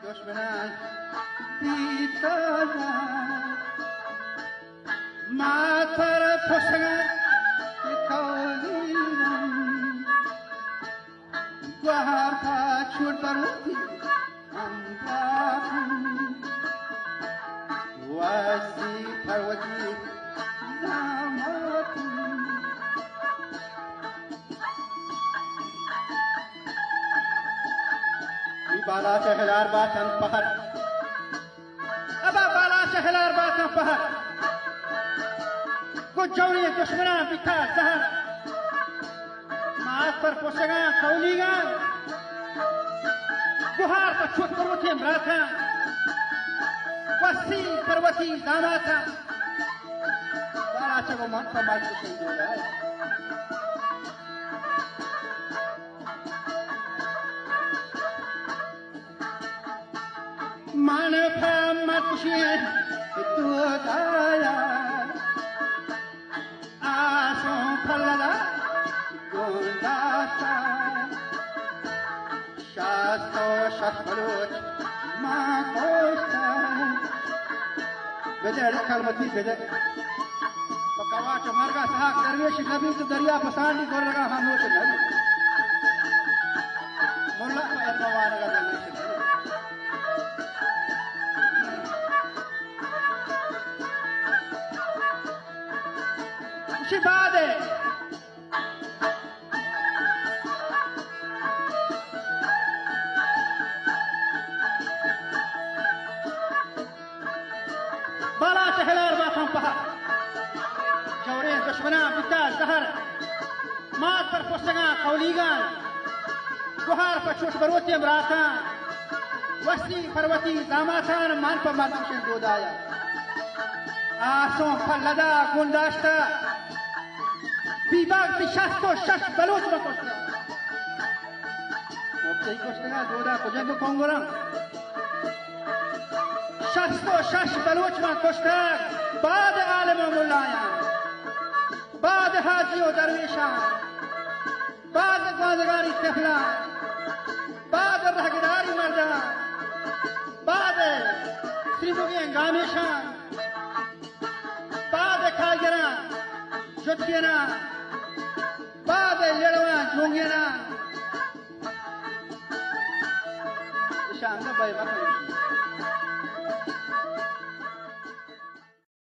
دشمنان دیدن ما طرف پشتگان کالیرم گوهر تا چور بروتی انبارم واسي پروتی زماتم بالا شهلار باشن پهر ابا بالا شهلار باشن پهر کو جوری دشمنان بیتا زهر ماس پر پوشگان قولیگان گوهر پر چوت پروتی امراتا وسی پروتی زاماتا بالا چگو من کمال کشی دولا माने मत तू दाया आसों फलदा गोंदासा शास्तो शखलोच माँ कोस्ता बेदर कलमती बेदर पकावाट मार्गा सहाक दरवेश नबी तो दरिया पसानी गोर लगा खामोश नहीं मुल्ला को एतवार लगा दरवेश Shibade Bala Shahlar Batam Pahar Jawre Dushmana Bitar Zahar Maat par Posagan Kauligan Guhar par Chush Barwati Amratan Wasi Parwati Zamatan Man par Madushin Dodaya Ason Pallada Gundashta بیباگ بی شست و شش بلوچ با کشتا مبتهی کشتا دودا کجا دو کنگورم شست و شش بلوچ با کشتا بعد عالم و ملایان بعد حاجی و درویشان بعد گازگاری تفلان بعد رهگداری مردان بعد سریموگی انگامیشان بعد کارگران جدگیران بعد لڑوان جونگینا شانگا بائی وقت